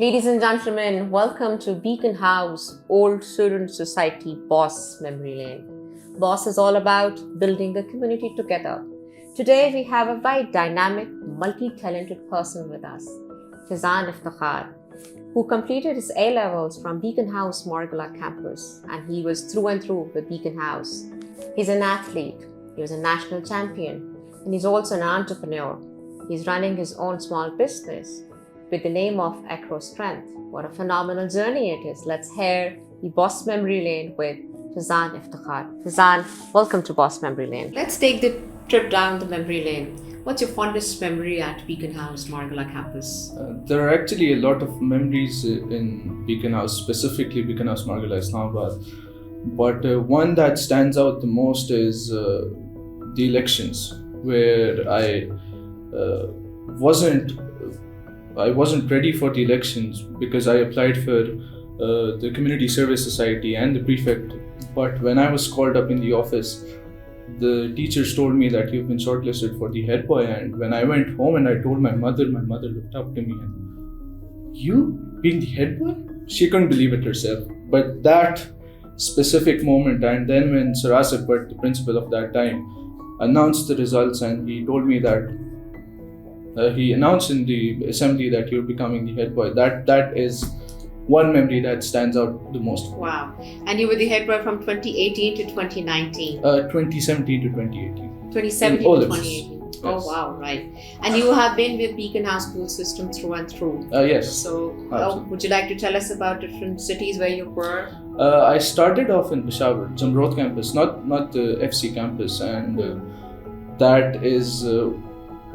Ladies and gentlemen, welcome to Beaconhouse, Old Student Society Boss Memory Lane. Boss is all about building a community together. Today we have a very dynamic, multi-talented person with us, Faizan Iftikhar, who completed his A-levels from Beaconhouse Margalla Campus, and he was through and through with Beaconhouse. He's an athlete, he was a national champion, and he's also an entrepreneur. He's running his own small business with the name of Acro Strength. What a phenomenal journey it is. Let's hear the Boss Memory Lane with Faizan Iftikhar. Faizan, welcome to Boss Memory Lane. Let's take the trip down the memory lane. What's your fondest memory at Beaconhouse Margalla Campus? There are actually a lot of memories in Beaconhouse, specifically Beaconhouse Margalla Islamabad. But one that stands out the most is the elections, where I wasn't ready for the elections because I applied for the Community Service Society and the prefect. But when I was called up in the office, the teachers told me that you've been shortlisted for the head boy. And when I went home and I told my mother looked up to me and, "You being the head boy?" She couldn't believe it herself. But that specific moment, and then when Sir Asif, the principal of that time, announced the results, and he told me that he announced in the assembly that you're becoming the head boy. That is one memory that stands out the most. Wow. And you were the head boy from 2018 to 2019? 2017 to 2018. 2017 to 2018. Yes. Oh, wow, right. And you have been with Beaconhouse school system through and through. Yes. So would you like to tell us about different cities where you were? I started off in Peshawar, Jamrod campus, not the FC campus, and that is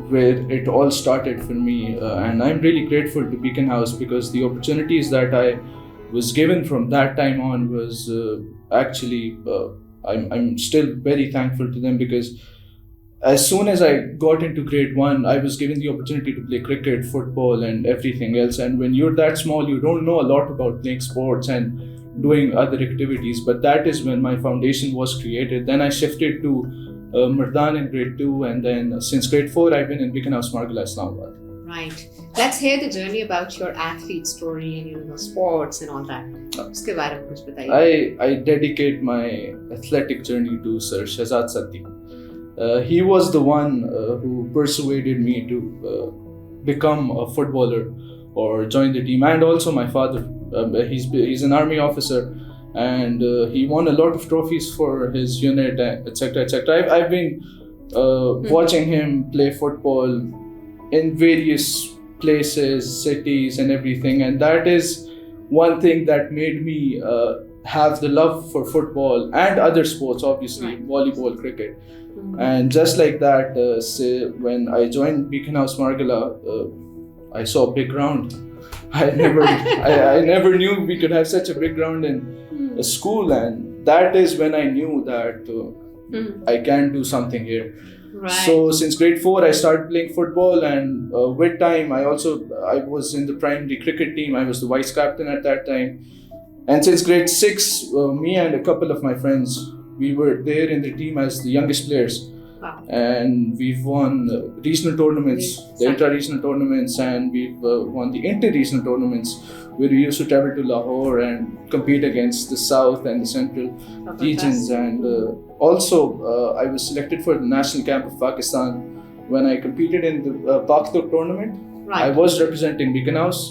where it all started for me, and I'm really grateful to Beaconhouse because the opportunities that I was given from that time on was actually I'm still very thankful to them, because as soon as I got into grade 1, I was given the opportunity to play cricket, football and everything else. And when you're that small, you don't know a lot about playing sports and doing other activities, but that is when my foundation was created. Then I shifted to Mardan in grade 2, and then since grade 4 I've been in Beaconhouse Margalla Islamabad. Right. Let's hear the journey about your athlete story and sports and all that. Uske bare mein kuch bataiye. I dedicate my athletic journey to Sir Shahzad Satti. He was the one who persuaded me to become a footballer or join the team, and also my father. He's an army officer, and he won a lot of trophies for his unit, etc., etc. I've been watching him play football in various places, cities and everything, and that is one thing that made me have the love for football and other sports, obviously, right. Volleyball, cricket. And just like that, when I joined Beaconhouse Margalla, I saw a big ground. I never knew we could have such a big ground in a school, and that is when I knew that I can do something here. Right. So since grade 4 I started playing football, and with time I was in the primary cricket team. I was the vice captain at that time, and since grade 6 me and a couple of my friends, we were there in the team as the youngest players. Wow. And we've won regional tournaments, the intra-regional tournaments, and we've won the inter-regional tournaments, where we used to travel to Lahore and compete against the south and the central regions. And also I was selected for the national camp of Pakistan when I competed in the Pakistan tournament. Right. I was representing Beaconhouse.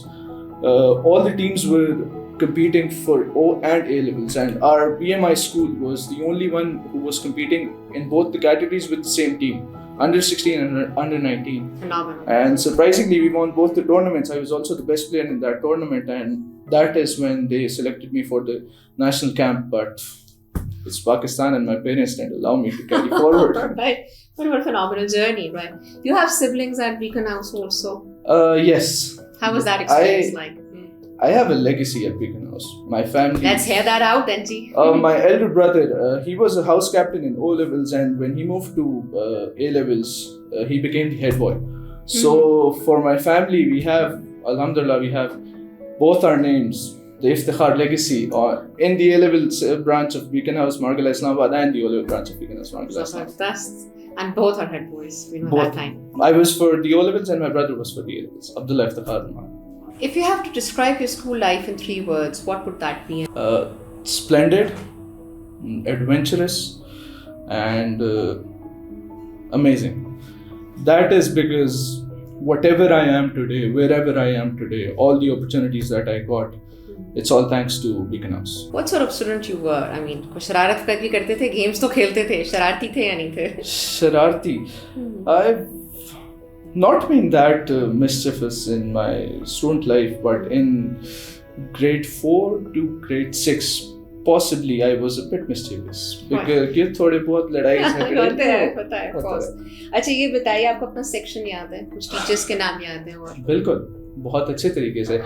All the teams were competing for O and A levels, and our BMI school was the only one who was competing in both the categories with the same team, under 16 and under 19. Phenomenal. And surprisingly, we won both the tournaments. I was also the best player in that tournament, and that is when they selected me for the national camp. But it's Pakistan, and my parents didn't allow me to carry forward. Right. What a phenomenal journey, right? You have siblings at Beaconhouse also? Yes. How was that experience like? I have a legacy at Beaconhouse. My family. Let's hear that out, then, G. My elder brother, he was a house captain in O levels, and when he moved to A levels, he became the head boy. So for my family, we have, alhamdulillah, we have both our names, the Iftikhar legacy, in the A levels branch of Beaconhouse Margalla Islamabad and the O level branch of Beaconhouse Margalla Islamabad. And both are head boys, both. that time. I was for the O levels and my brother was for the A levels, Abdullah Iftikhar. If you have to describe your school life in 3 words, what would that be? Splendid, adventurous, and amazing. That is because whatever I am today, wherever I am today, all the opportunities that I got, it's all thanks to Beaconhouse. What sort of student you were? I mean, कुछ शरारत भी करते थे, games तो खेलते थे, शरारती थे या नहीं थे? Shararti. I've not been that mischievous in my student life, but in grade 4 to grade 6, possibly I was a bit mischievous. Because ये थोड़े बहुत लड़ाई झगड़े होता है, of course. अच्छा, ये बताइए, आपको अपना सेक्शन याद है? कुछ टीचर्स के नाम याद हैं? और बिल्कुल, बहुत अच्छे तरीके से।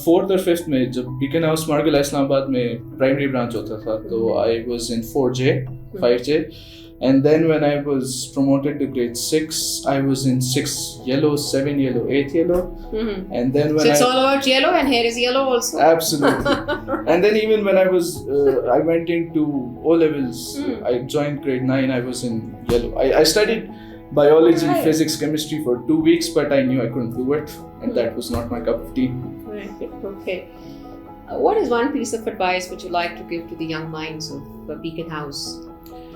4th और 5th में जब बीकनहाउस मार्गला इस्लामाबाद में प्राइमरी ब्रांच होता था, तो I was in 4J, 5J, and then when I was promoted to grade 6, I was in 6 yellow, 7 yellow, 8 yellow, and then when so it's all about yellow, and here is yellow also. Absolutely. And then even when I went into O levels, I joined grade 9, I was in yellow. I studied biology, physics, chemistry for 2 weeks, but I knew I couldn't do it, and that was not my cup of tea. Right. Okay. What is one piece of advice would you like to give to the young minds of Beaconhouse?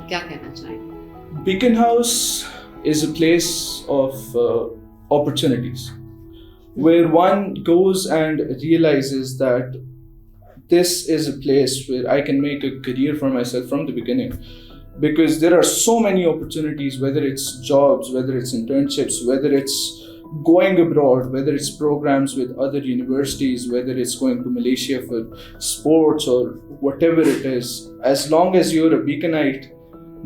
क्या कहना चाहेंगे? Beaconhouse is a place of opportunities, where one goes and realizes that this is a place where I can make a career for myself from the beginning. Because there are so many opportunities, whether it's jobs, whether it's internships, whether it's going abroad, whether it's programs with other universities, whether it's going to Malaysia for sports or whatever it is. As long as you're a Beaconite,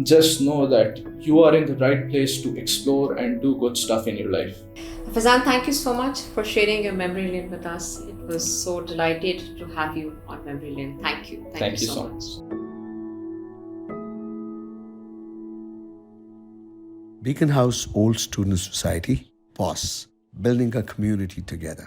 just know that you are in the right place to explore and do good stuff in your life. Faizan, thank you so much for sharing your memory lane with us. It was so delighted to have you on memory lane. Thank you. Thank you so much. Beaconhouse Old Student Society, BOSS, building a community together.